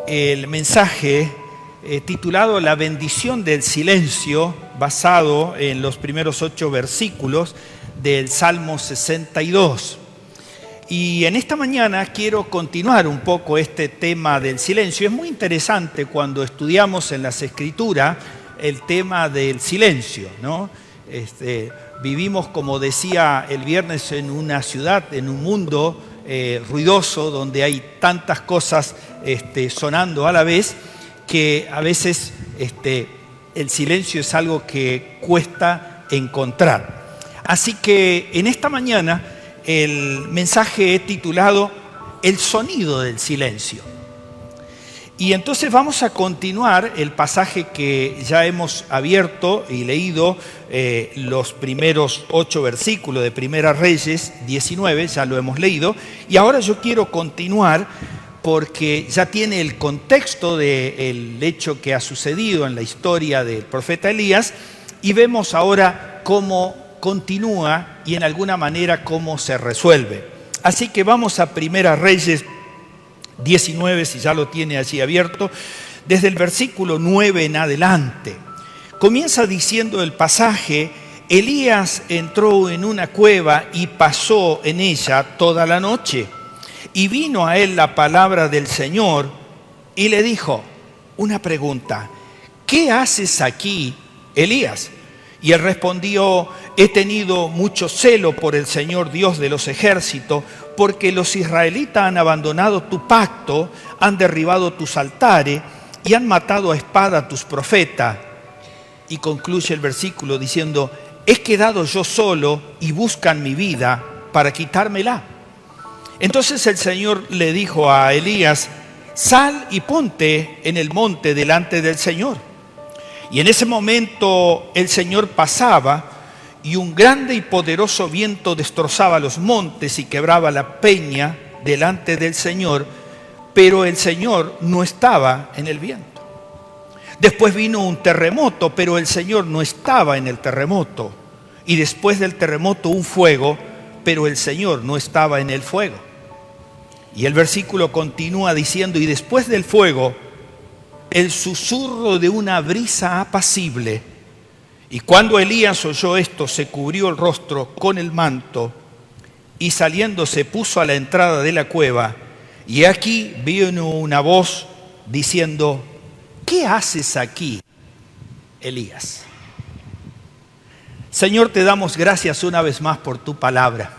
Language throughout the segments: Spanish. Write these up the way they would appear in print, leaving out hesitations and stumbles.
el mensaje titulado La bendición del silencio, basado en los primeros 8 versículos del Salmo 62. Y en esta mañana quiero continuar un poco este tema del silencio. Es muy interesante cuando estudiamos en las Escrituras el tema del silencio, ¿no? Vivimos, como decía el viernes, en una ciudad, en un mundo ruidoso, donde hay tantas cosas sonando a la vez, que a veces el silencio es algo que cuesta encontrar. Así que en esta mañana el mensaje he titulado El sonido del silencio. Y entonces vamos a continuar el pasaje que ya hemos abierto y leído, los primeros 8 versículos de Primera Reyes 19, ya lo hemos leído. Y ahora yo quiero continuar porque ya tiene el contexto del hecho que ha sucedido en la historia del profeta Elías, y vemos ahora cómo continúa y en alguna manera cómo se resuelve. Así que vamos a Primera Reyes 19, si ya lo tiene allí abierto, desde el versículo 9 en adelante. Comienza diciendo el pasaje: Elías entró en una cueva y pasó en ella toda la noche. Y vino a él la palabra del Señor y le dijo, una pregunta: ¿qué haces aquí, Elías? Y él respondió: he tenido mucho celo por el Señor Dios de los ejércitos, porque los israelitas han abandonado tu pacto, han derribado tus altares y han matado a espada a tus profetas. Y concluye el versículo diciendo: he quedado yo solo y buscan mi vida para quitármela. Entonces el Señor le dijo a Elías: sal y ponte en el monte delante del Señor. Y en ese momento el Señor pasaba, y un grande y poderoso viento destrozaba los montes y quebraba la peña delante del Señor, pero el Señor no estaba en el viento. Después vino un terremoto, pero el Señor no estaba en el terremoto. Y después del terremoto un fuego, pero el Señor no estaba en el fuego. Y el versículo continúa diciendo: y después del fuego, el susurro de una brisa apacible. Y cuando Elías oyó esto, se cubrió el rostro con el manto y saliendo se puso a la entrada de la cueva. Y aquí vino una voz diciendo: ¿qué haces aquí, Elías? Señor, te damos gracias una vez más por tu palabra.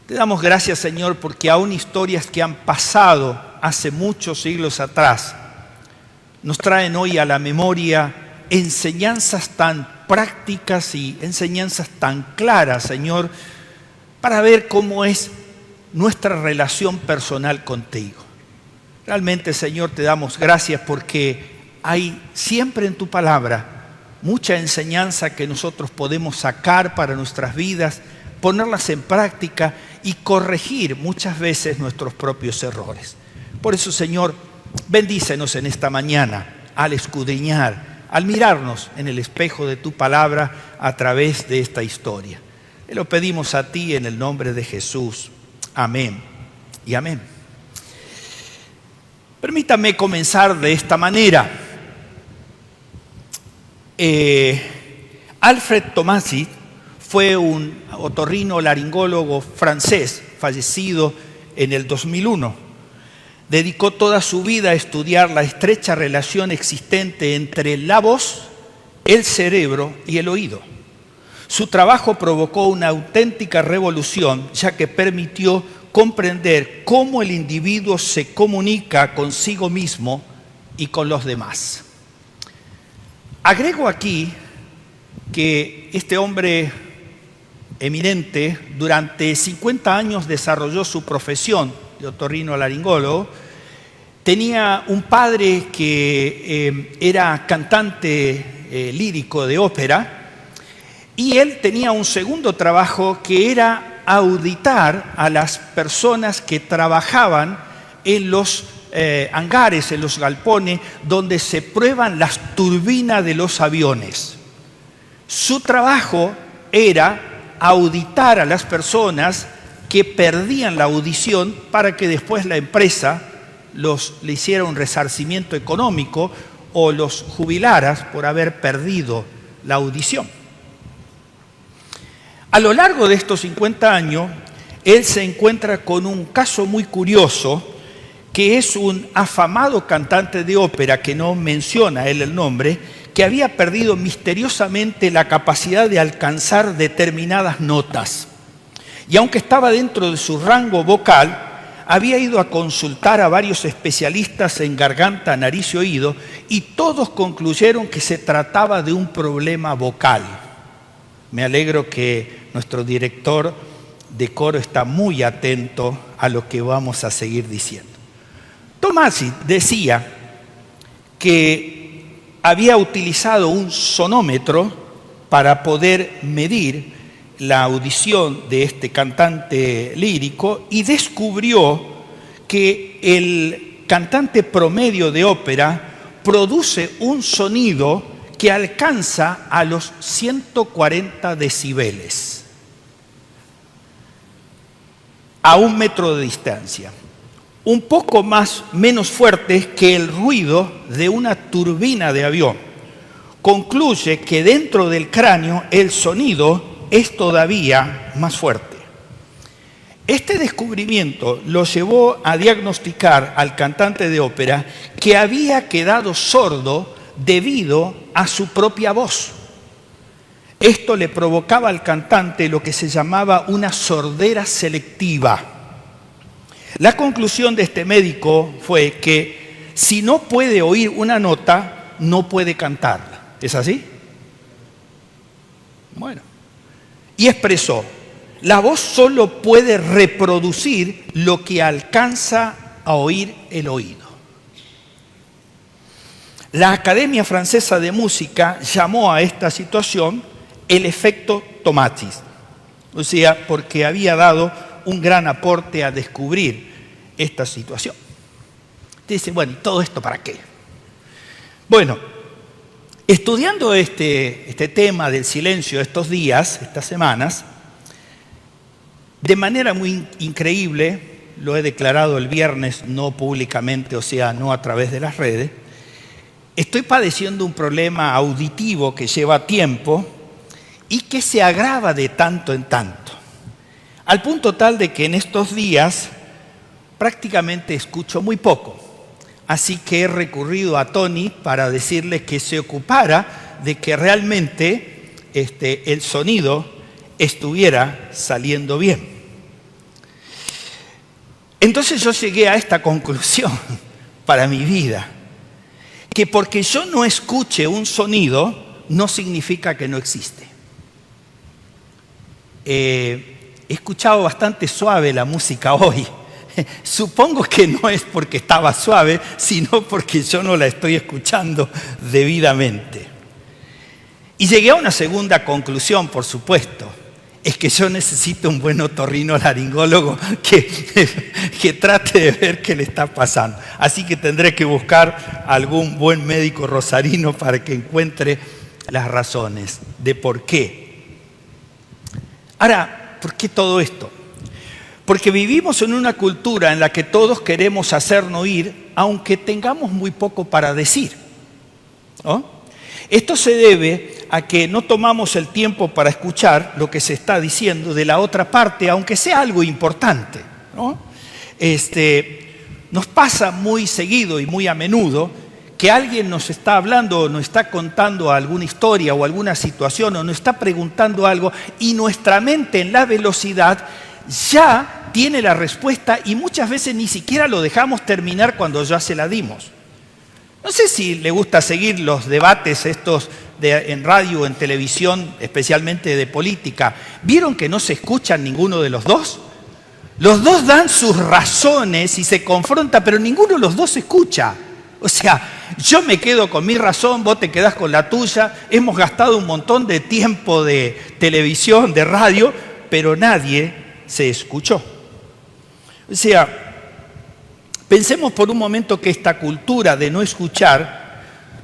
Te damos gracias, Señor, porque aún historias que han pasado hace muchos siglos atrás nos traen hoy a la memoria enseñanzas tan prácticas y enseñanzas tan claras, Señor, para ver cómo es nuestra relación personal contigo. Realmente, Señor, te damos gracias porque hay siempre en tu palabra mucha enseñanza que nosotros podemos sacar para nuestras vidas, ponerlas en práctica y corregir muchas veces nuestros propios errores. Por eso, Señor, bendícenos en esta mañana al escudriñar, al mirarnos en el espejo de tu palabra a través de esta historia. Te lo pedimos a ti en el nombre de Jesús. Amén y amén. Permítame comenzar de esta manera. Alfred Tomasi fue un otorrinolaringólogo francés fallecido en el 2001. Dedicó toda su vida a estudiar la estrecha relación existente entre la voz, el cerebro y el oído. Su trabajo provocó una auténtica revolución, ya que permitió comprender cómo el individuo se comunica consigo mismo y con los demás. Agrego aquí que este hombre eminente durante 50 años desarrolló su profesión de otorrinolaringólogo. Tenía un padre que era cantante lírico de ópera, y él tenía un segundo trabajo que era auditar a las personas que trabajaban en los hangares, en los galpones, donde se prueban las turbinas de los aviones. Su trabajo era auditar a las personas que perdían la audición para que después la empresa le hiciera un resarcimiento económico o los jubilaras por haber perdido la audición. A lo largo de estos 50 años, él se encuentra con un caso muy curioso, que es un afamado cantante de ópera, que no menciona él el nombre, que había perdido misteriosamente la capacidad de alcanzar determinadas notas. Y aunque estaba dentro de su rango vocal, había ido a consultar a varios especialistas en garganta, nariz y oído, y todos concluyeron que se trataba de un problema vocal. Me alegro que nuestro director de coro está muy atento a lo que vamos a seguir diciendo. Tomasi decía que había utilizado un sonómetro para poder medir la audición de este cantante lírico y descubrió que el cantante promedio de ópera produce un sonido que alcanza a los 140 decibeles a 1 metro de distancia, un poco menos fuerte que el ruido de una turbina de avión. Concluye que dentro del cráneo el sonido es todavía más fuerte. Este descubrimiento lo llevó a diagnosticar al cantante de ópera que había quedado sordo debido a su propia voz. Esto le provocaba al cantante lo que se llamaba una sordera selectiva. La conclusión de este médico fue que si no puede oír una nota, no puede cantarla. ¿Es así? Bueno. Y expresó: la voz solo puede reproducir lo que alcanza a oír el oído. La Academia Francesa de Música llamó a esta situación el efecto Tomasi, o sea, porque había dado un gran aporte a descubrir esta situación. Dice, bueno, ¿y todo esto para qué? Bueno, estudiando este tema del silencio estos días, estas semanas, de manera muy increíble, lo he declarado el viernes, no públicamente, o sea, no a través de las redes, estoy padeciendo un problema auditivo que lleva tiempo y que se agrava de tanto en tanto, al punto tal de que en estos días prácticamente escucho muy poco. Así que he recurrido a Tony para decirle que se ocupara de que realmente el sonido estuviera saliendo bien. Entonces yo llegué a esta conclusión para mi vida, que porque yo no escuche un sonido no significa que no existe. He escuchado bastante suave la música hoy. Supongo que no es porque estaba suave, sino porque yo no la estoy escuchando debidamente. Y llegué a una segunda conclusión, por supuesto. Es que yo necesito un buen otorrinolaringólogo que trate de ver qué le está pasando. Así que tendré que buscar algún buen médico rosarino para que encuentre las razones de por qué. Ahora, ¿por qué todo esto? Porque vivimos en una cultura en la que todos queremos hacernos oír, aunque tengamos muy poco para decir, ¿no? Esto se debe a que no tomamos el tiempo para escuchar lo que se está diciendo de la otra parte, aunque sea algo importante, ¿no? Nos pasa muy seguido y muy a menudo que alguien nos está hablando o nos está contando alguna historia o alguna situación o nos está preguntando algo y nuestra mente en la velocidad ya tiene la respuesta y muchas veces ni siquiera lo dejamos terminar cuando ya se la dimos. No sé si le gusta seguir los debates estos en radio o en televisión, especialmente de política. ¿Vieron que no se escuchan ninguno de los dos? Los dos dan sus razones y se confrontan, pero ninguno de los dos escucha. O sea, yo me quedo con mi razón, vos te quedás con la tuya. Hemos gastado un montón de tiempo de televisión, de radio, pero nadie se escuchó. O sea, pensemos por un momento que esta cultura de no escuchar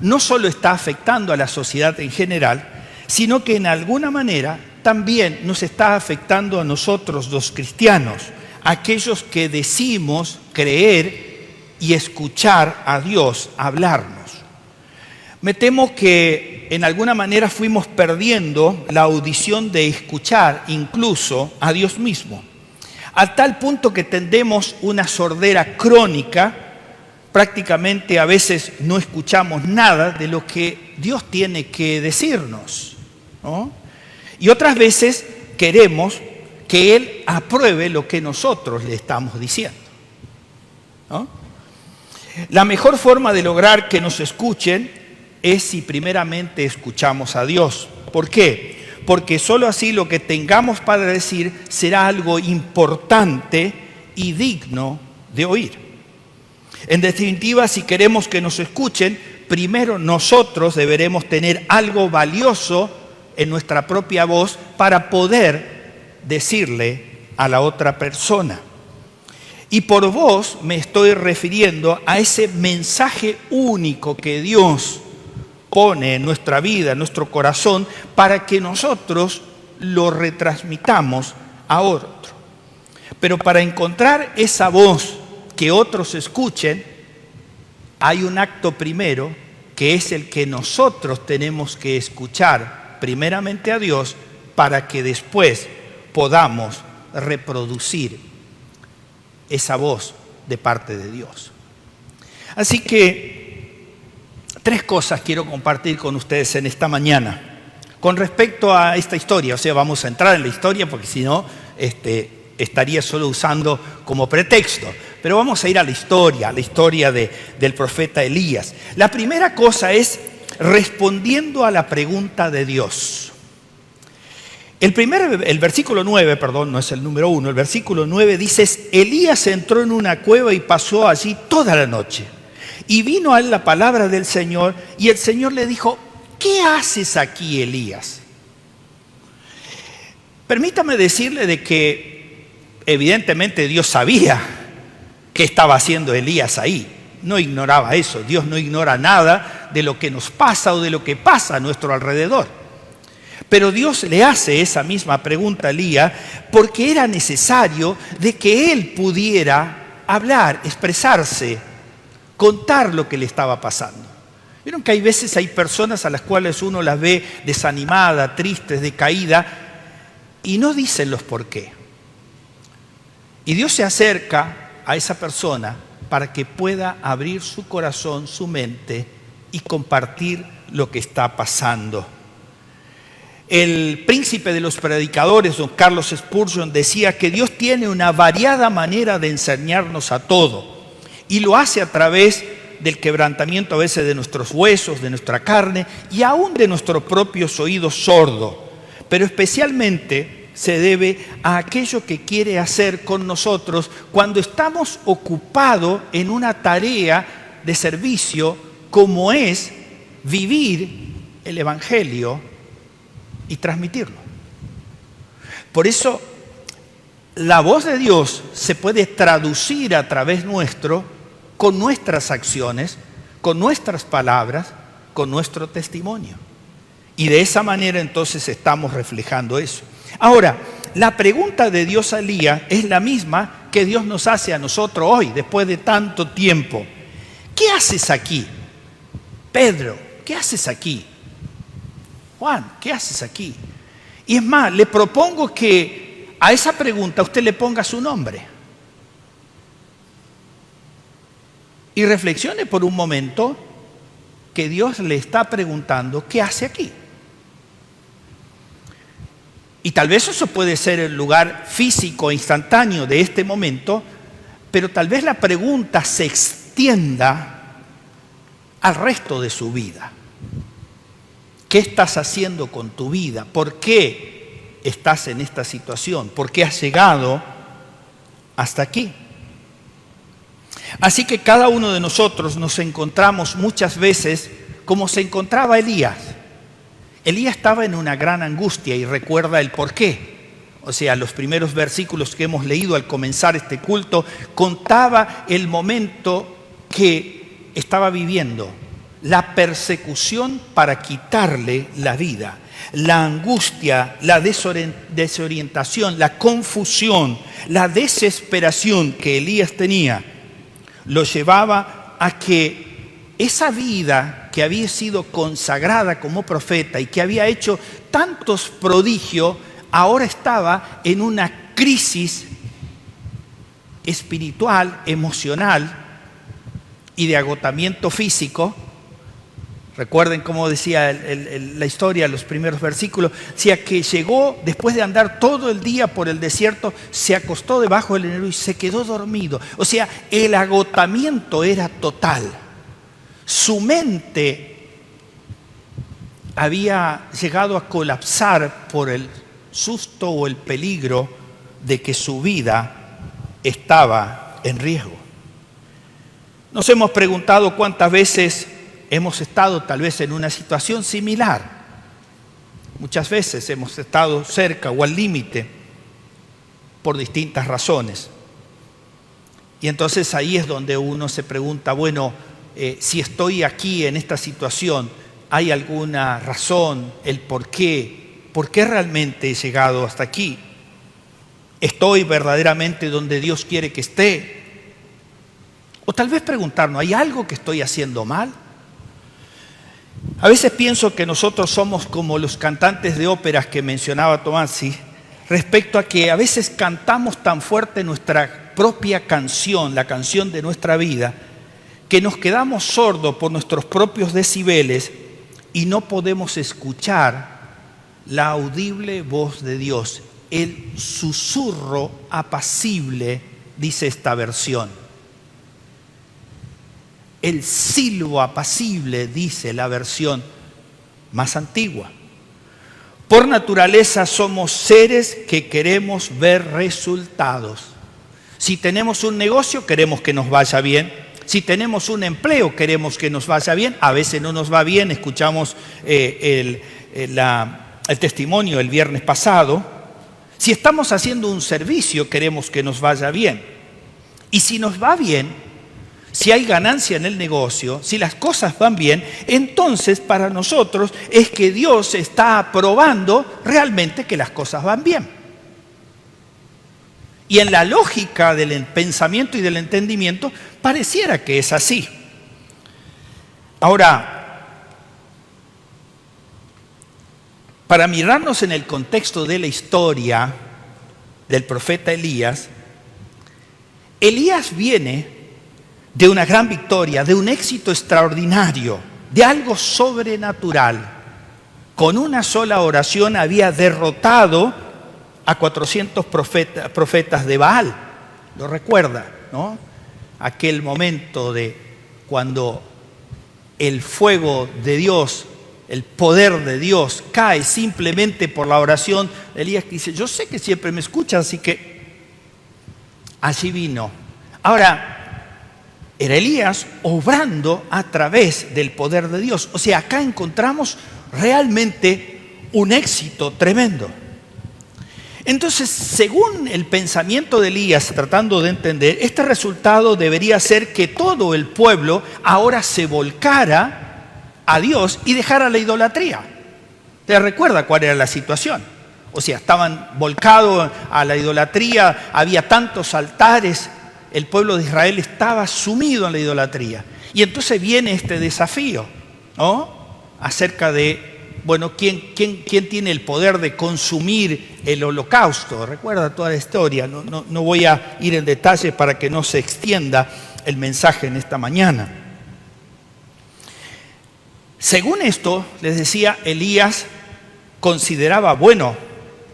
no solo está afectando a la sociedad en general, sino que en alguna manera también nos está afectando a nosotros los cristianos, aquellos que decimos creer y escuchar a Dios hablarnos. Me temo que en alguna manera fuimos perdiendo la audición de escuchar incluso a Dios mismo, a tal punto que tendemos una sordera crónica. Prácticamente a veces no escuchamos nada de lo que Dios tiene que decirnos, ¿no? Y otras veces queremos que Él apruebe lo que nosotros le estamos diciendo, ¿no? La mejor forma de lograr que nos escuchen es si primeramente escuchamos a Dios. ¿Por qué? Porque solo así lo que tengamos para decir será algo importante y digno de oír. En definitiva, si queremos que nos escuchen, primero nosotros deberemos tener algo valioso en nuestra propia voz para poder decirle a la otra persona. Y por voz me estoy refiriendo a ese mensaje único que Dios pone en nuestra vida, en nuestro corazón, para que nosotros lo retransmitamos a otro. Pero para encontrar esa voz que otros escuchen, hay un acto primero que es el que nosotros tenemos que escuchar primeramente a Dios para que después podamos reproducir esa voz de parte de Dios. Así que 3 cosas quiero compartir con ustedes en esta mañana con respecto a esta historia. O sea, vamos a entrar en la historia porque si no, estaría solo usando como pretexto. Pero vamos a ir a la historia del profeta Elías. La primera cosa es respondiendo a la pregunta de Dios. El versículo 9, no es el número 1, el versículo 9 dice: Elías entró en una cueva y pasó allí toda la noche. Y vino a él la palabra del Señor, y el Señor le dijo: ¿qué haces aquí, Elías? Permítame decirle de que evidentemente Dios sabía qué estaba haciendo Elías ahí. No ignoraba eso. Dios no ignora nada de lo que nos pasa o de lo que pasa a nuestro alrededor. Pero Dios le hace esa misma pregunta a Elías porque era necesario de que él pudiera hablar, expresarse, contar lo que le estaba pasando. Vieron que hay veces hay personas a las cuales uno las ve desanimadas, tristes, decaídas, y no dicen los por qué. Y Dios se acerca a esa persona para que pueda abrir su corazón, su mente y compartir lo que está pasando. El príncipe de los predicadores, don Carlos Spurgeon, decía que Dios tiene una variada manera de enseñarnos a todo y lo hace a través del quebrantamiento a veces de nuestros huesos, de nuestra carne y aún de nuestros propios oídos sordos, pero especialmente se debe a aquello que quiere hacer con nosotros cuando estamos ocupados en una tarea de servicio como es vivir el Evangelio y transmitirlo. Por eso la voz de Dios se puede traducir a través nuestro con nuestras acciones, con nuestras palabras, con nuestro testimonio. Y de esa manera entonces estamos reflejando eso. Ahora, la pregunta de Dios a Elías es la misma que Dios nos hace a nosotros hoy, después de tanto tiempo. ¿Qué haces aquí? Pedro, ¿qué haces aquí? Juan, ¿qué haces aquí? Y es más, le propongo que a esa pregunta usted le ponga su nombre. Y reflexione por un momento que Dios le está preguntando, ¿qué hace aquí? Y tal vez eso puede ser el lugar físico instantáneo de este momento, pero tal vez la pregunta se extienda al resto de su vida. ¿Qué estás haciendo con tu vida? ¿Por qué estás en esta situación? ¿Por qué has llegado hasta aquí? Así que cada uno de nosotros nos encontramos muchas veces como se encontraba Elías. Elías estaba en una gran angustia y recuerda el por qué. O sea, los primeros versículos que hemos leído al comenzar este culto contaba el momento que estaba viviendo, la persecución para quitarle la vida, la angustia, la desorientación, la confusión, la desesperación que Elías tenía. lo llevaba a que esa vida que había sido consagrada como profeta y que había hecho tantos prodigios, ahora estaba en una crisis espiritual, emocional y de agotamiento físico. Recuerden cómo decía la historia, los primeros versículos. Decía que llegó, después de andar todo el día por el desierto, se acostó debajo del enebro y se quedó dormido. O sea, el agotamiento era total. Su mente había llegado a colapsar por el susto o el peligro de que su vida estaba en riesgo. Nos hemos preguntado cuántas veces hemos estado tal vez en una situación similar. Muchas veces hemos estado cerca o al límite por distintas razones. Y entonces ahí es donde uno se pregunta, bueno, si estoy aquí en esta situación, ¿hay alguna razón, el por qué? ¿Por qué realmente he llegado hasta aquí? ¿Estoy verdaderamente donde Dios quiere que esté? O tal vez preguntarnos, ¿hay algo que estoy haciendo mal? A veces pienso que nosotros somos como los cantantes de óperas que mencionaba Tomasi, respecto a que a veces cantamos tan fuerte nuestra propia canción, la canción de nuestra vida, que nos quedamos sordos por nuestros propios decibeles y no podemos escuchar la audible voz de Dios, el susurro apacible, dice esta versión. El silbo apacible, dice la versión más antigua. Por naturaleza somos seres que queremos ver resultados. Si tenemos un negocio, queremos que nos vaya bien. Si tenemos un empleo, queremos que nos vaya bien. A veces no nos va bien. Escuchamos el testimonio el viernes pasado. Si estamos haciendo un servicio, queremos que nos vaya bien. Y si nos va bien, si hay ganancia en el negocio, si las cosas van bien, entonces para nosotros es que Dios está aprobando realmente que las cosas van bien. Y en la lógica del pensamiento y del entendimiento, pareciera que es así. Ahora, para mirarnos en el contexto de la historia del profeta Elías, Elías viene de una gran victoria, de un éxito extraordinario, de algo sobrenatural. Con una sola oración había derrotado a 400 profetas de Baal. Lo recuerda, ¿no? Aquel momento de cuando el fuego de Dios, el poder de Dios cae simplemente por la oración de Elías, que dice, yo sé que siempre me escuchan, así que allí vino. Ahora, era Elías obrando a través del poder de Dios. O sea, acá encontramos realmente un éxito tremendo. Entonces, según el pensamiento de Elías, tratando de entender, este resultado debería ser que todo el pueblo ahora se volcara a Dios y dejara la idolatría. ¿Te recuerda cuál era la situación? O sea, estaban volcados a la idolatría, había tantos altares. El pueblo de Israel estaba sumido en la idolatría. Y entonces viene este desafío, ¿no? Acerca de, bueno, ¿quién tiene el poder de consumir el holocausto? Recuerda toda la historia. No voy a ir en detalle para que no se extienda el mensaje en esta mañana. Según esto, les decía, Elías consideraba, bueno,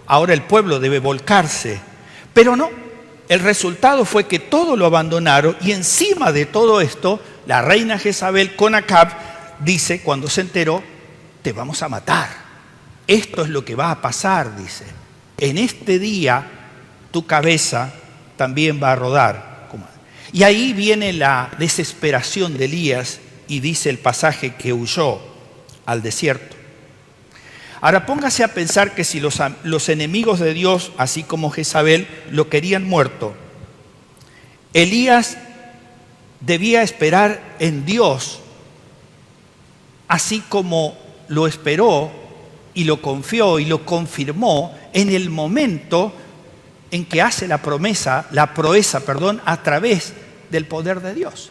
ahora el pueblo debe volcarse. Pero no. El resultado fue que todo lo abandonaron y encima de todo esto, la reina Jezabel con Acab dice, cuando se enteró, te vamos a matar. Esto es lo que va a pasar, dice. En este día tu cabeza también va a rodar. Y ahí viene la desesperación de Elías y dice el pasaje que huyó al desierto. Ahora póngase a pensar que si los enemigos de Dios, así como Jezabel, lo querían muerto, Elías debía esperar en Dios, así como lo esperó y lo confió y lo confirmó en el momento en que hace la proeza, a través del poder de Dios.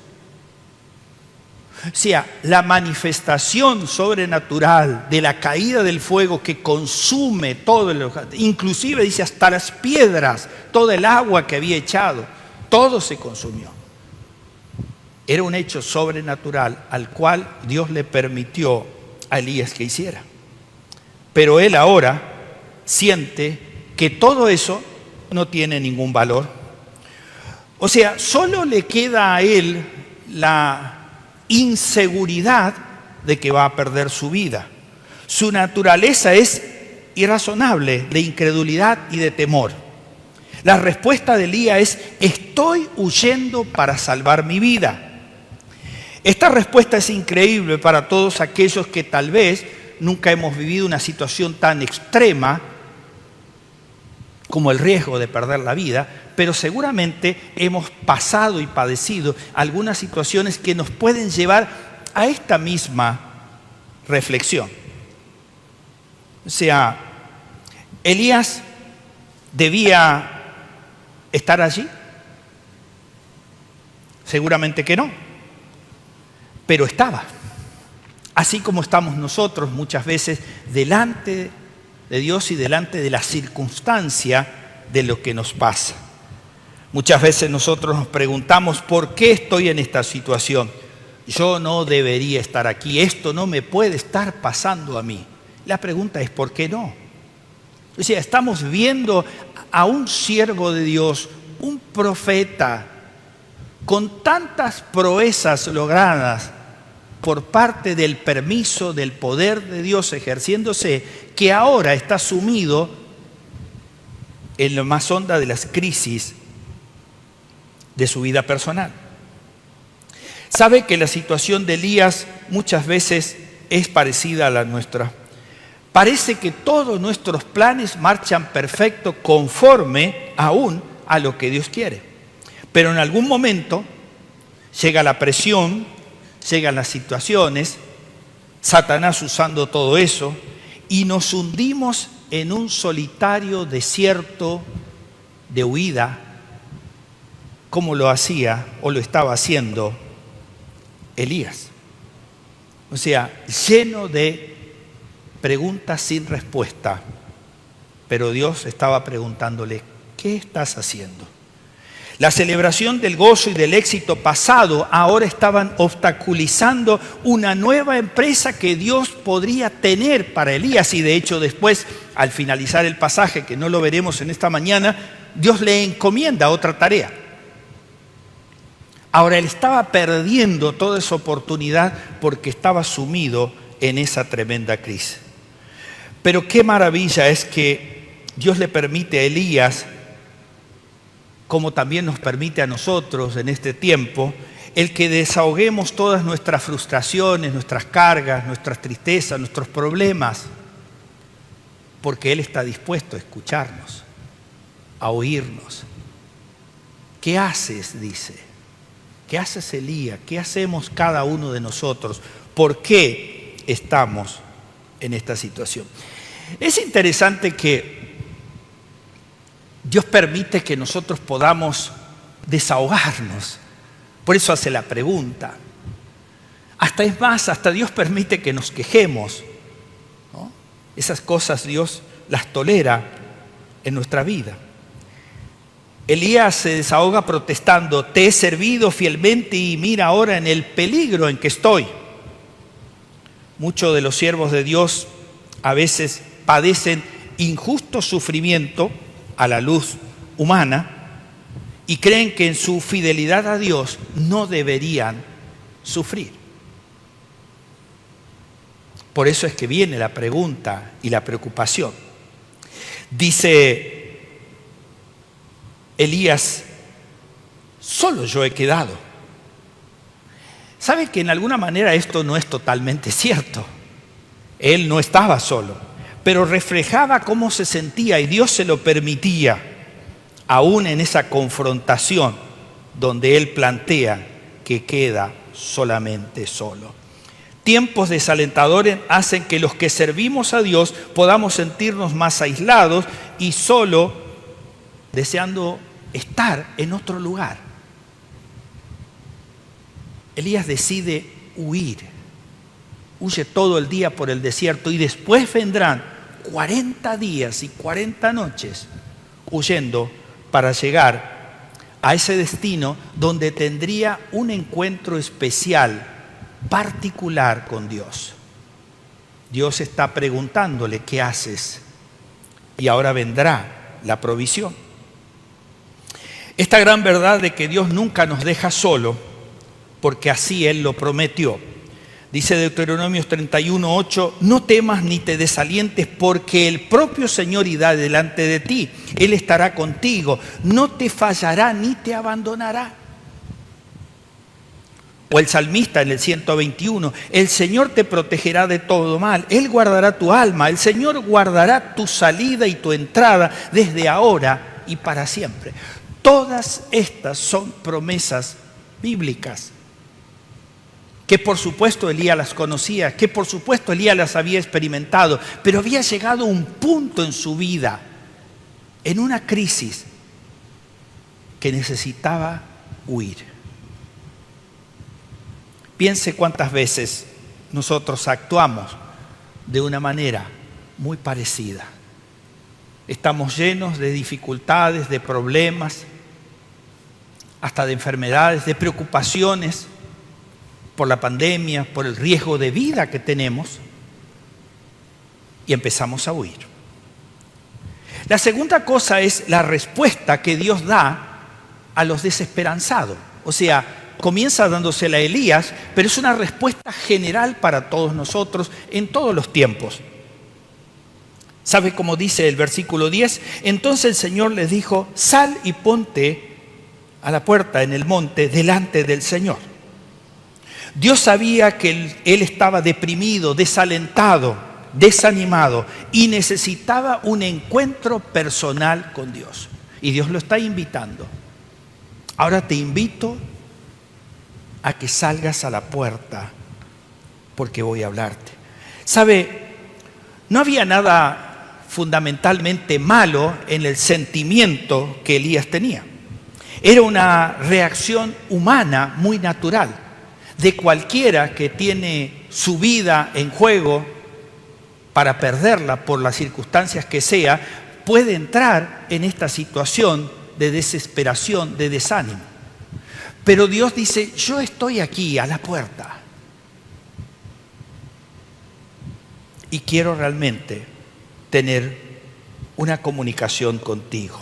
O sea, la manifestación sobrenatural de la caída del fuego que consume todo, inclusive dice hasta las piedras, todo el agua que había echado, todo se consumió. Era un hecho sobrenatural al cual Dios le permitió a Elías que hiciera. Pero él ahora siente que todo eso no tiene ningún valor. O sea, solo le queda a él la inseguridad de que va a perder su vida. Su naturaleza es irrazonable, de incredulidad y de temor. La respuesta de Elías es: estoy huyendo para salvar mi vida. Esta respuesta es increíble para todos aquellos que tal vez nunca hemos vivido una situación tan extrema como el riesgo de perder la vida, pero seguramente hemos pasado y padecido algunas situaciones que nos pueden llevar a esta misma reflexión. O sea, ¿Elías debía estar allí? Seguramente que no, pero estaba. Así como estamos nosotros muchas veces delante de Dios y delante de la circunstancia de lo que nos pasa. Muchas veces nosotros nos preguntamos: ¿por qué estoy en esta situación? Yo no debería estar aquí, esto no me puede estar pasando a mí. La pregunta es: ¿por qué no? O sea, estamos viendo a un siervo de Dios, un profeta, con tantas proezas logradas por parte del permiso, del poder de Dios ejerciéndose, que ahora está sumido en lo más honda de las crisis de su vida personal. Sabe que la situación de Elías muchas veces es parecida a la nuestra. Parece que todos nuestros planes marchan perfecto conforme aún a lo que Dios quiere. Pero en algún momento llega la presión, llegan las situaciones, Satanás usando todo eso, y nos hundimos en un solitario desierto de huida, como lo hacía o lo estaba haciendo Elías. O sea, lleno de preguntas sin respuesta, pero Dios estaba preguntándole: ¿qué estás haciendo? La celebración del gozo y del éxito pasado ahora estaban obstaculizando una nueva empresa que Dios podría tener para Elías. Y de hecho después, al finalizar el pasaje, que no lo veremos en esta mañana, Dios le encomienda otra tarea. Ahora él estaba perdiendo toda esa oportunidad porque estaba sumido en esa tremenda crisis. Pero qué maravilla es que Dios le permite a Elías, como también nos permite a nosotros en este tiempo, el que desahoguemos todas nuestras frustraciones, nuestras cargas, nuestras tristezas, nuestros problemas, porque Él está dispuesto a escucharnos, a oírnos. ¿Qué haces?, dice. ¿Qué haces, Elías? ¿Qué hacemos cada uno de nosotros? ¿Por qué estamos en esta situación? Es interesante que Dios permite que nosotros podamos desahogarnos. Por eso hace la pregunta. Hasta Dios permite que nos quejemos, ¿no? Esas cosas Dios las tolera en nuestra vida. Elías se desahoga protestando: te he servido fielmente y mira ahora en el peligro en que estoy. Muchos de los siervos de Dios a veces padecen injusto sufrimiento a la luz humana y creen que en su fidelidad a Dios no deberían sufrir. Por eso es que viene la pregunta y la preocupación. Dice Elías: solo yo he quedado. ¿Sabe que en alguna manera esto no es totalmente cierto? Él no estaba solo, pero reflejaba cómo se sentía y Dios se lo permitía, aún en esa confrontación donde Él plantea que queda solamente solo. Tiempos desalentadores hacen que los que servimos a Dios podamos sentirnos más aislados y solo deseando estar en otro lugar. Elías decide huir. Huye todo el día por el desierto y después vendrán 40 días y 40 noches huyendo para llegar a ese destino donde tendría un encuentro especial, particular con Dios. Dios está preguntándole, ¿qué haces? Y ahora vendrá la provisión. Esta gran verdad de que Dios nunca nos deja solo, porque así Él lo prometió. Dice Deuteronomio 31:8, no temas ni te desalientes, porque el propio Señor irá delante de ti. Él estará contigo, no te fallará ni te abandonará. O el salmista en el 121, el Señor te protegerá de todo mal, Él guardará tu alma, el Señor guardará tu salida y tu entrada desde ahora y para siempre. Todas estas son promesas bíblicas, que por supuesto Elías las conocía, que por supuesto Elías las había experimentado, pero había llegado a un punto en su vida, en una crisis, que necesitaba huir. Piense cuántas veces nosotros actuamos de una manera muy parecida. Estamos llenos de dificultades, de problemas, hasta de enfermedades, de preocupaciones por la pandemia, por el riesgo de vida que tenemos, y empezamos a huir. La segunda cosa es la respuesta que Dios da a los desesperanzados. O sea, comienza dándosela a Elías, pero es una respuesta general para todos nosotros en todos los tiempos. ¿Sabe cómo dice el versículo 10? Entonces el Señor les dijo, sal y ponte a la puerta en el monte delante del Señor. Dios sabía que él estaba deprimido, desalentado, desanimado y necesitaba un encuentro personal con Dios. Y Dios lo está invitando. Ahora te invito a que salgas a la puerta porque voy a hablarte. ¿Sabe? No había nada fundamentalmente malo en el sentimiento que Elías tenía. Era una reacción humana muy natural de cualquiera que tiene su vida en juego para perderla por las circunstancias que sea, puede entrar en esta situación de desesperación, de desánimo. Pero Dios dice, yo estoy aquí a la puerta y quiero realmente tener una comunicación contigo.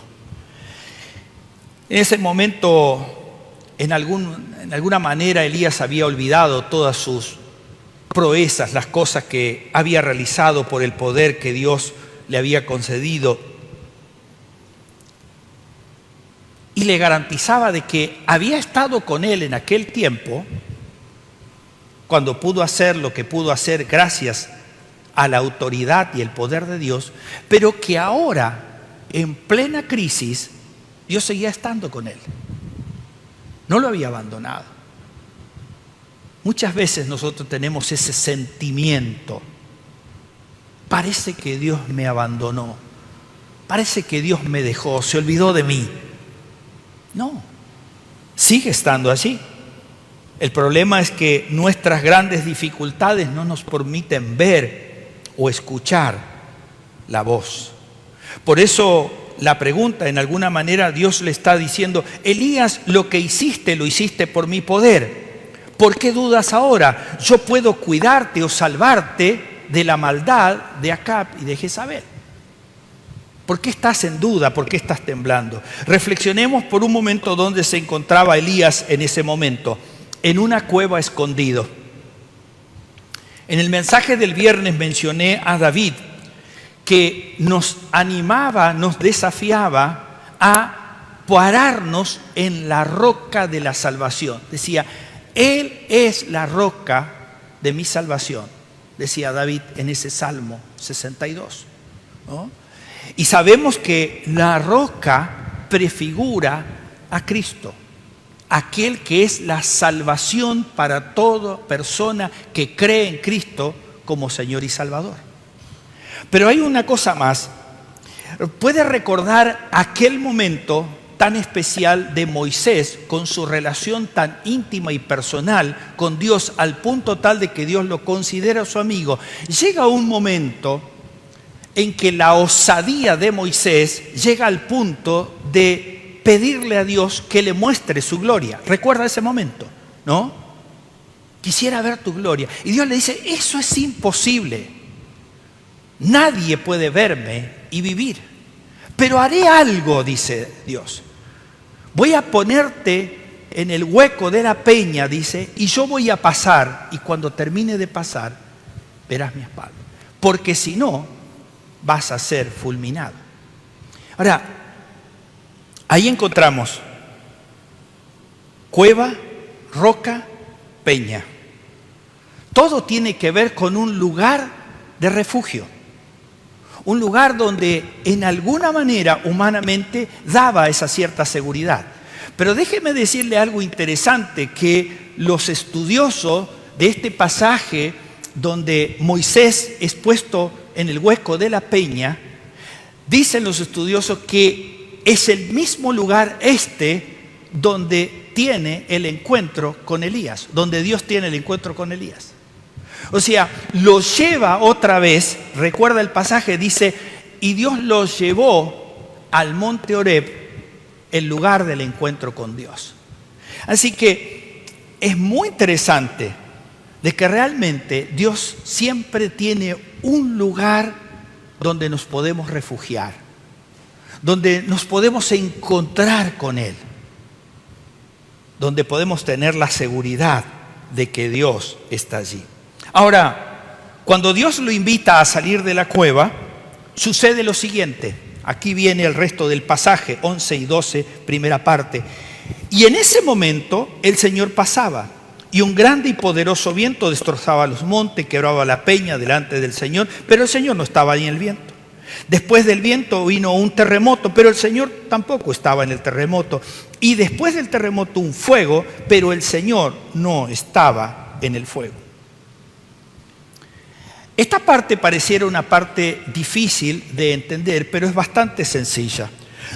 En ese momento, en alguna manera, Elías había olvidado todas sus proezas, las cosas que había realizado por el poder que Dios le había concedido. Y le garantizaba de que había estado con él en aquel tiempo, cuando pudo hacer lo que pudo hacer gracias a la autoridad y el poder de Dios, pero que ahora, en plena crisis, Dios seguía estando con él. No lo había abandonado. Muchas veces nosotros tenemos ese sentimiento. Parece que Dios me abandonó. Parece que Dios me dejó, se olvidó de mí. No, sigue estando allí. El problema es que nuestras grandes dificultades no nos permiten ver o escuchar la voz. Por eso la pregunta, en alguna manera, Dios le está diciendo, Elías, lo que hiciste, lo hiciste por mi poder. ¿Por qué dudas ahora? Yo puedo cuidarte o salvarte de la maldad de Acab y de Jezabel. ¿Por qué estás en duda? ¿Por qué estás temblando? Reflexionemos por un momento dónde se encontraba Elías en ese momento. En una cueva escondido. En el mensaje del viernes mencioné a David, que nos animaba, nos desafiaba a pararnos en la roca de la salvación. Decía, Él es la roca de mi salvación, decía David en ese Salmo 62, ¿no? Y sabemos que la roca prefigura a Cristo, aquel que es la salvación para toda persona que cree en Cristo como Señor y Salvador. Pero hay una cosa más. ¿Puede recordar aquel momento tan especial de Moisés con su relación tan íntima y personal con Dios al punto tal de que Dios lo considera su amigo. Llega un momento en que la osadía de Moisés llega al punto de pedirle a Dios que le muestre su gloria. ¿Recuerda ese momento? ¿No? Quisiera ver tu gloria. Y Dios le dice, eso es imposible. Nadie puede verme y vivir. Pero haré algo, dice Dios. Voy a ponerte en el hueco de la peña, dice, y yo voy a pasar. Y cuando termine de pasar, verás mi espalda. Porque si no, vas a ser fulminado. Ahora, ahí encontramos cueva, roca, peña. Todo tiene que ver con un lugar de refugio. Un lugar donde en alguna manera humanamente daba esa cierta seguridad. Pero déjeme decirle algo interesante, que los estudiosos de este pasaje donde Moisés es puesto en el hueco de la peña, dicen los estudiosos que es el mismo lugar donde tiene el encuentro con Elías, donde Dios tiene el encuentro con Elías. O sea, los lleva otra vez, recuerda el pasaje, dice, y Dios los llevó al monte Horeb, el lugar del encuentro con Dios. Así que es muy interesante de que realmente Dios siempre tiene un lugar donde nos podemos refugiar, donde nos podemos encontrar con Él, donde podemos tener la seguridad de que Dios está allí. Ahora, cuando Dios lo invita a salir de la cueva, sucede lo siguiente. Aquí viene el resto del pasaje, 11 y 12, primera parte. Y en ese momento el Señor pasaba, y un grande y poderoso viento destrozaba los montes, quebraba la peña delante del Señor, pero el Señor no estaba ahí en el viento. Después del viento vino un terremoto, pero el Señor tampoco estaba en el terremoto. Y después del terremoto un fuego, pero el Señor no estaba en el fuego. Esta parte pareciera una parte difícil de entender, pero es bastante sencilla.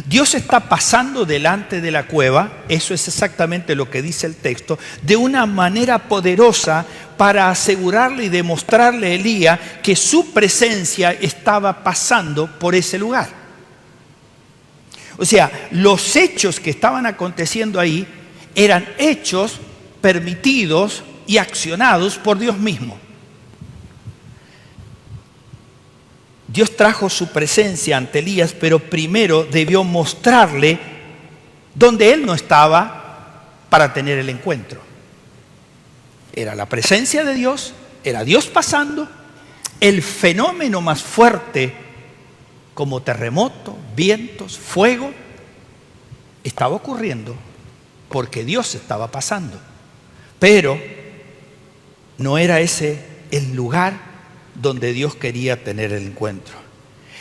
Dios está pasando delante de la cueva, eso es exactamente lo que dice el texto, de una manera poderosa para asegurarle y demostrarle a Elías que su presencia estaba pasando por ese lugar. O sea, los hechos que estaban aconteciendo ahí eran hechos permitidos y accionados por Dios mismo. Dios trajo su presencia ante Elías, pero primero debió mostrarle donde él no estaba para tener el encuentro. Era la presencia de Dios, era Dios pasando, el fenómeno más fuerte como terremoto, vientos, fuego, estaba ocurriendo porque Dios estaba pasando. Pero no era ese el lugar donde Dios quería tener el encuentro.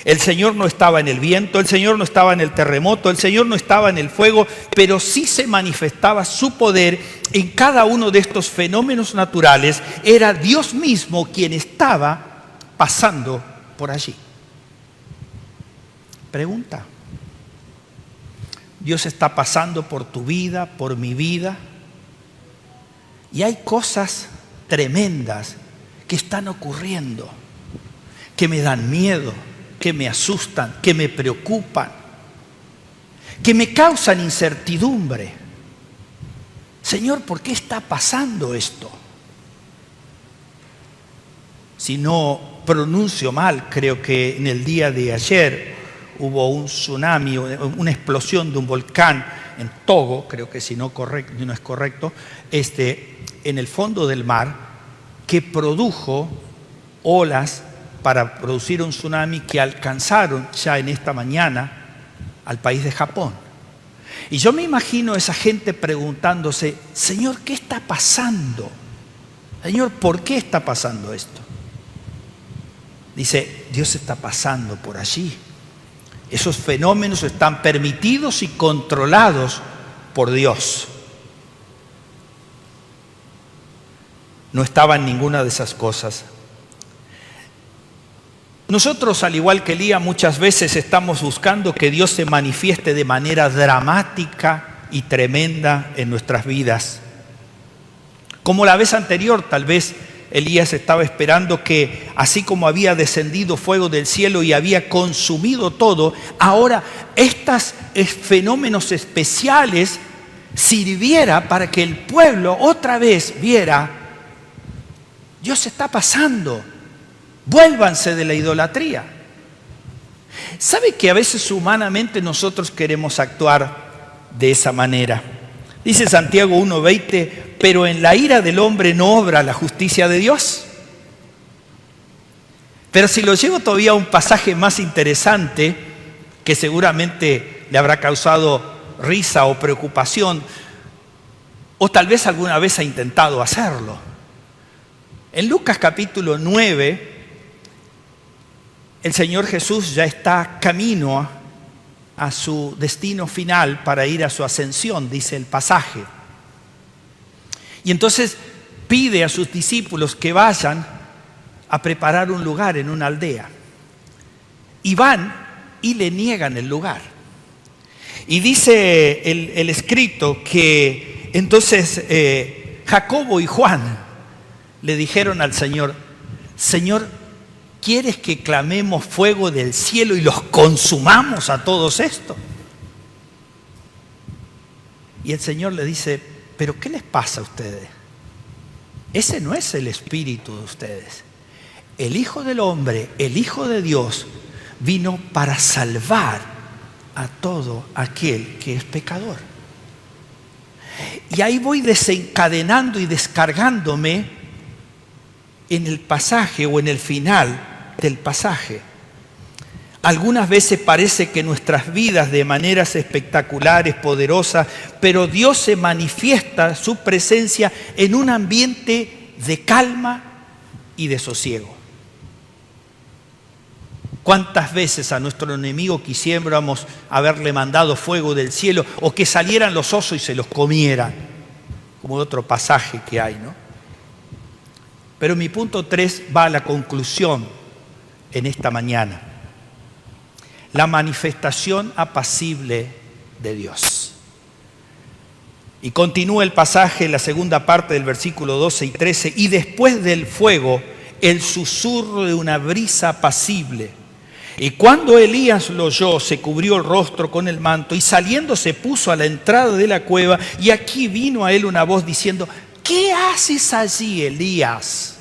El Señor no estaba en el viento, el Señor no estaba en el terremoto, el Señor no estaba en el fuego, pero sí se manifestaba su poder en cada uno de estos fenómenos naturales. Era Dios mismo quien estaba pasando por allí. Pregunta: ¿Dios está pasando por tu vida, por mi vida? Y hay cosas tremendas que están ocurriendo, que me dan miedo, que me asustan, que me preocupan, que me causan incertidumbre. Señor, ¿por qué está pasando esto? Si no pronuncio mal, creo que en el día de ayer hubo un tsunami, una explosión de un volcán en Togo, creo que si no es correcto, en el fondo del mar, que produjo olas para producir un tsunami que alcanzaron ya en esta mañana al país de Japón. Y yo me imagino a esa gente preguntándose: Señor, ¿qué está pasando? Señor, ¿por qué está pasando esto? Dice, Dios está pasando por allí. Esos fenómenos están permitidos y controlados por Dios. No estaba en ninguna de esas cosas. Nosotros, al igual que Elías, muchas veces estamos buscando que Dios se manifieste de manera dramática y tremenda en nuestras vidas. Como la vez anterior, tal vez Elías estaba esperando que, así como había descendido fuego del cielo y había consumido todo, ahora estos fenómenos especiales sirviera para que el pueblo otra vez viera: Dios está pasando, vuélvanse de la idolatría. ¿Sabe que a veces humanamente nosotros queremos actuar de esa manera? Dice Santiago 1:20, pero en la ira del hombre no obra la justicia de Dios. Pero si lo llevo todavía a un pasaje más interesante, que seguramente le habrá causado risa o preocupación, o tal vez alguna vez ha intentado hacerlo. En Lucas capítulo 9, el Señor Jesús ya está camino a su destino final para ir a su ascensión, dice el pasaje. Y entonces pide a sus discípulos que vayan a preparar un lugar en una aldea. Y van y le niegan el lugar. Y dice el escrito que entonces Jacobo y Juan le dijeron al Señor: Señor, ¿quieres que clamemos fuego del cielo y los consumamos a todos estos? Y el Señor le dice: ¿pero qué les pasa a ustedes? Ese no es el espíritu de ustedes. El Hijo del Hombre, el Hijo de Dios, vino para salvar a todo aquel que es pecador. Y ahí voy desencadenando y descargándome en el pasaje o en el final del pasaje. Algunas veces parece que nuestras vidas de maneras espectaculares, poderosas, pero Dios se manifiesta su presencia en un ambiente de calma y de sosiego. ¿Cuántas veces a nuestro enemigo quisiéramos haberle mandado fuego del cielo o que salieran los osos y se los comieran? Como otro pasaje que hay, ¿no? Pero mi punto 3 va a la conclusión en esta mañana. La manifestación apacible de Dios. Y continúa el pasaje, la segunda parte del versículo 12 y 13. Y después del fuego, el susurro de una brisa apacible. Y cuando Elías lo oyó, se cubrió el rostro con el manto y saliendo se puso a la entrada de la cueva. Y aquí vino a él una voz diciendo: ¿qué haces allí, Elías?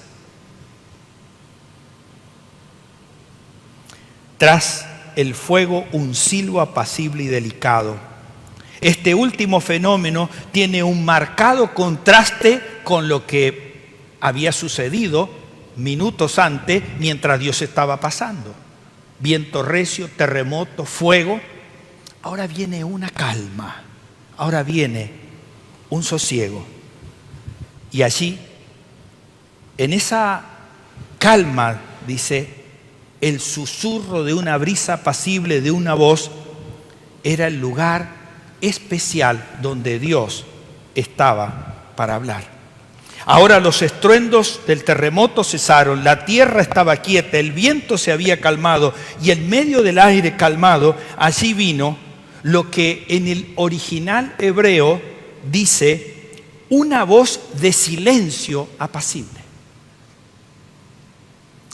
Tras el fuego, un silbo apacible y delicado. Este último fenómeno tiene un marcado contraste con lo que había sucedido minutos antes mientras Dios estaba pasando. Viento recio, terremoto, fuego. Ahora viene una calma, ahora viene un sosiego. Y allí, en esa calma, dice, el susurro de una brisa apacible, de una voz, era el lugar especial donde Dios estaba para hablar. Ahora los estruendos del terremoto cesaron, la tierra estaba quieta, el viento se había calmado y en medio del aire calmado, allí vino lo que en el original hebreo dice una voz de silencio apacible.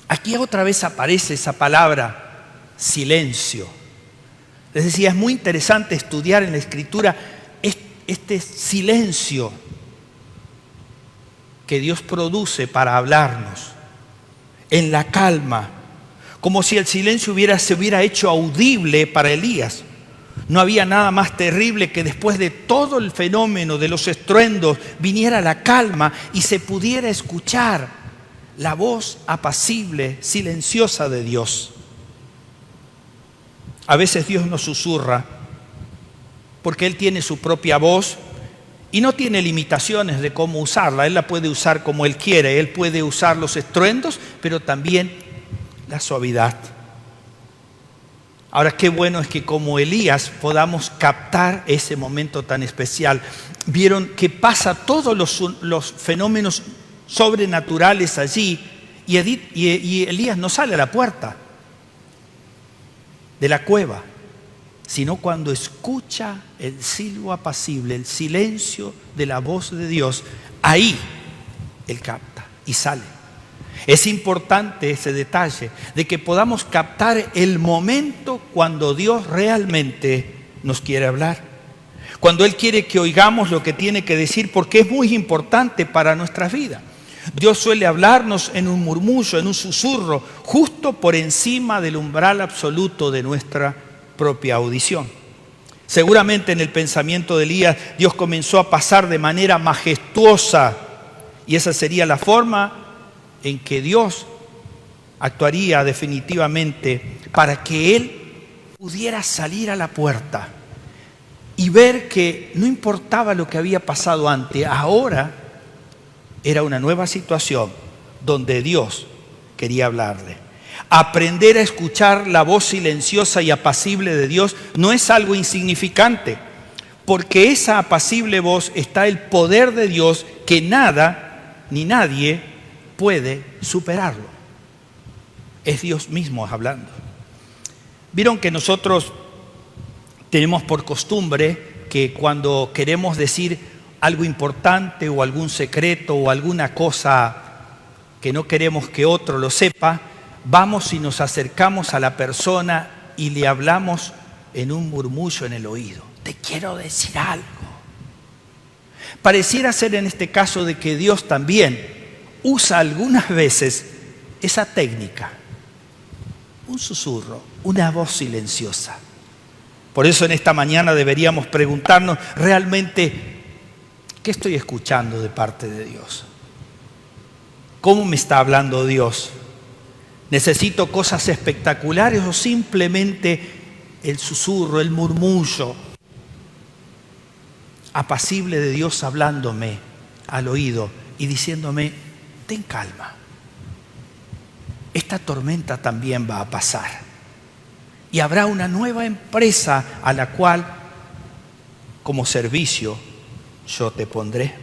Aquí otra vez aparece esa palabra, silencio. Les decía, es muy interesante estudiar en la Escritura este silencio que Dios produce para hablarnos, en la calma, como si el silencio se hubiera hecho audible para Elías. No había nada más terrible que después de todo el fenómeno de los estruendos viniera la calma y se pudiera escuchar la voz apacible, silenciosa de Dios. A veces Dios nos susurra porque Él tiene su propia voz y no tiene limitaciones de cómo usarla. Él la puede usar como Él quiere. Él puede usar los estruendos, pero también la suavidad. Ahora, qué bueno es que como Elías podamos captar ese momento tan especial. Vieron que pasa todos los fenómenos sobrenaturales allí y Elías no sale a la puerta. de la cueva, sino cuando escucha el silbo apacible, el silencio de la voz de Dios, ahí él capta y sale. Es importante ese detalle de que podamos captar el momento cuando Dios realmente nos quiere hablar, cuando Él quiere que oigamos lo que tiene que decir, porque es muy importante para nuestras vidas. Dios suele hablarnos en un murmullo, en un susurro, justo por encima del umbral absoluto de nuestra propia audición. Seguramente en el pensamiento de Elías, Dios comenzó a pasar de manera majestuosa, y esa sería la forma en que Dios actuaría definitivamente para que él pudiera salir a la puerta y ver que no importaba lo que había pasado antes, ahora era una nueva situación donde Dios quería hablarle. Aprender a escuchar la voz silenciosa y apacible de Dios no es algo insignificante, porque esa apacible voz está el poder de Dios que nada ni nadie puede superarlo. Es Dios mismo hablando. Vieron que nosotros tenemos por costumbre que cuando queremos decir algo importante o algún secreto o alguna cosa que no queremos que otro lo sepa, vamos y nos acercamos a la persona y le hablamos en un murmullo en el oído. Te quiero decir algo. Pareciera ser en este caso de que Dios también usa algunas veces esa técnica, un susurro, una voz silenciosa. Por eso en esta mañana deberíamos preguntarnos realmente, ¿qué estoy escuchando de parte de Dios? ¿Cómo me está hablando Dios? ¿Necesito cosas espectaculares o simplemente el susurro, el murmullo apacible de Dios hablándome al oído y diciéndome, ten calma, esta tormenta también va a pasar y habrá una nueva empresa a la cual como servicio yo te pondré?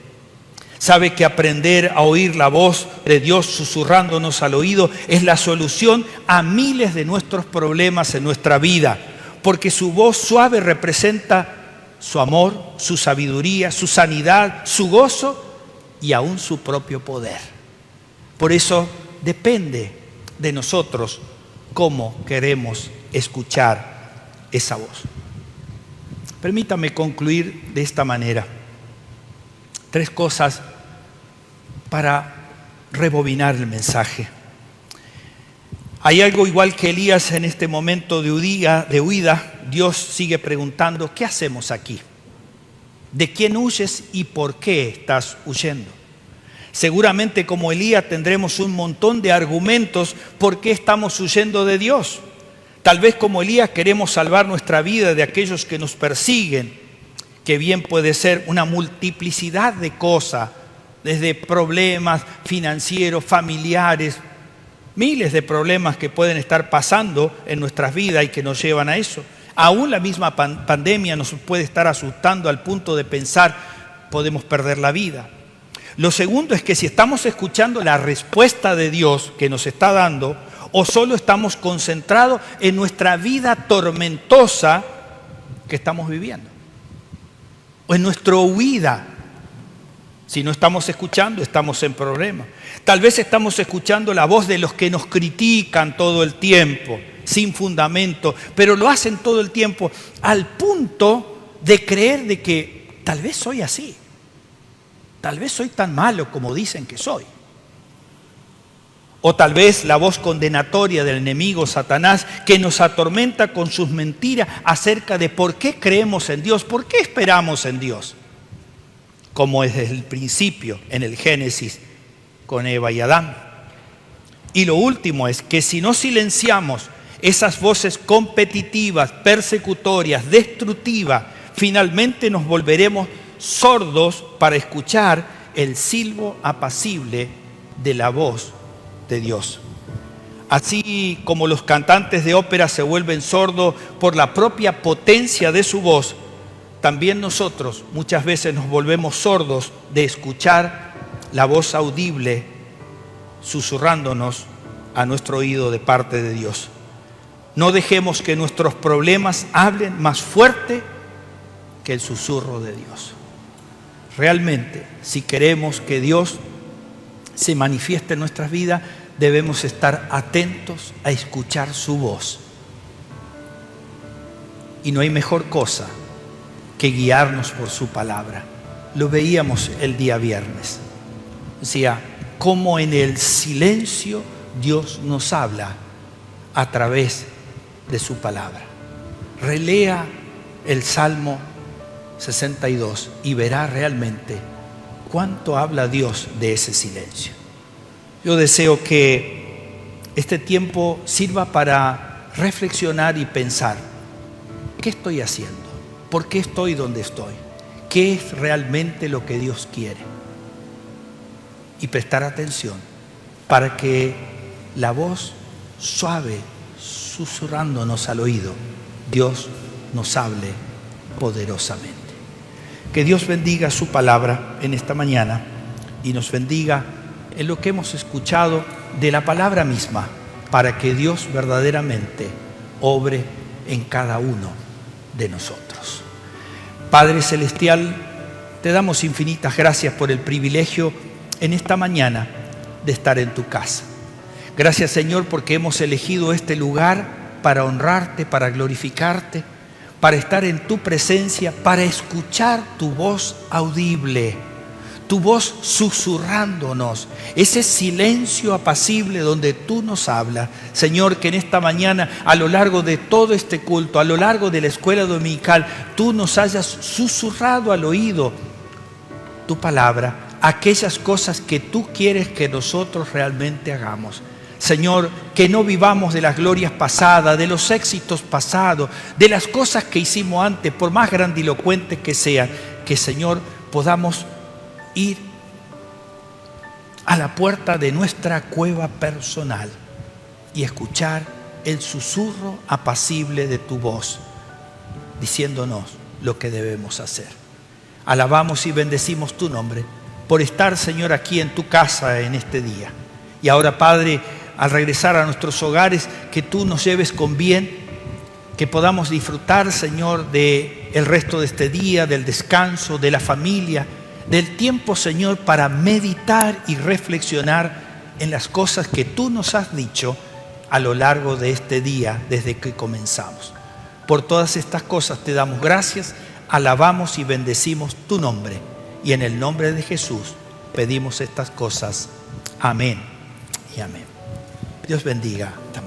¿Sabe que aprender a oír la voz de Dios susurrándonos al oído es la solución a miles de nuestros problemas en nuestra vida? Porque su voz suave representa su amor, su sabiduría, su sanidad, su gozo y aún su propio poder. Por eso depende de nosotros cómo queremos escuchar esa voz. Permítame concluir de esta manera. 3 cosas para rebobinar el mensaje. Hay algo igual que Elías en este momento de huida. Dios sigue preguntando, ¿qué hacemos aquí? ¿De quién huyes y por qué estás huyendo? Seguramente como Elías tendremos un montón de argumentos por qué estamos huyendo de Dios. Tal vez como Elías queremos salvar nuestra vida de aquellos que nos persiguen, que bien puede ser una multiplicidad de cosas, desde problemas financieros, familiares, miles de problemas que pueden estar pasando en nuestras vidas y que nos llevan a eso. Aún la misma pandemia nos puede estar asustando al punto de pensar, podemos perder la vida. Lo segundo es que si estamos escuchando la respuesta de Dios que nos está dando, o solo estamos concentrados en nuestra vida tormentosa que estamos viviendo, o en nuestra huida. Si no estamos escuchando, estamos en problemas. Tal vez estamos escuchando la voz de los que nos critican todo el tiempo, sin fundamento, pero lo hacen todo el tiempo al punto de creer de que tal vez soy así, tal vez soy tan malo como dicen que soy. O tal vez la voz condenatoria del enemigo Satanás que nos atormenta con sus mentiras acerca de por qué creemos en Dios, por qué esperamos en Dios. Como es desde el principio en el Génesis con Eva y Adán. Y lo último es que si no silenciamos esas voces competitivas, persecutorias, destructivas, finalmente nos volveremos sordos para escuchar el silbo apacible de la voz de Dios. Así como los cantantes de ópera se vuelven sordos por la propia potencia de su voz, también nosotros muchas veces nos volvemos sordos de escuchar la voz audible susurrándonos a nuestro oído de parte de Dios. No dejemos que nuestros problemas hablen más fuerte que el susurro de Dios. Realmente, si queremos que Dios se manifieste en nuestras vidas, debemos estar atentos a escuchar su voz. Y no hay mejor cosa que guiarnos por su palabra. Lo veíamos el día viernes. O sea, cómo en el silencio Dios nos habla a través de su palabra. Relea el Salmo 62 y verá realmente cuánto habla Dios de ese silencio. Yo deseo que este tiempo sirva para reflexionar y pensar: ¿qué estoy haciendo? ¿Por qué estoy donde estoy? ¿Qué es realmente lo que Dios quiere? Y prestar atención para que la voz suave, susurrándonos al oído, Dios nos hable poderosamente. Que Dios bendiga su palabra en esta mañana y nos bendiga en lo que hemos escuchado de la palabra misma, para que Dios verdaderamente obre en cada uno de nosotros. Padre Celestial, te damos infinitas gracias por el privilegio en esta mañana de estar en tu casa. Gracias, Señor, porque hemos elegido este lugar para honrarte, para glorificarte, para estar en tu presencia, para escuchar tu voz audible, tu voz susurrándonos, ese silencio apacible donde tú nos hablas. Señor, que en esta mañana, a lo largo de todo este culto, a lo largo de la escuela dominical, tú nos hayas susurrado al oído tu palabra, aquellas cosas que tú quieres que nosotros realmente hagamos. Señor, que no vivamos de las glorias pasadas, de los éxitos pasados, de las cosas que hicimos antes, por más grandilocuentes que sean, que, Señor, podamos ir a la puerta de nuestra cueva personal y escuchar el susurro apacible de tu voz, diciéndonos lo que debemos hacer. Alabamos y bendecimos tu nombre por estar, Señor, aquí en tu casa en este día. Y ahora, Padre, al regresar a nuestros hogares, que tú nos lleves con bien, que podamos disfrutar, Señor, del resto de este día, del descanso, de la familia, del tiempo, Señor, para meditar y reflexionar en las cosas que tú nos has dicho a lo largo de este día desde que comenzamos. Por todas estas cosas te damos gracias, alabamos y bendecimos tu nombre. Y en el nombre de Jesús pedimos estas cosas. Amén y amén. Dios bendiga también.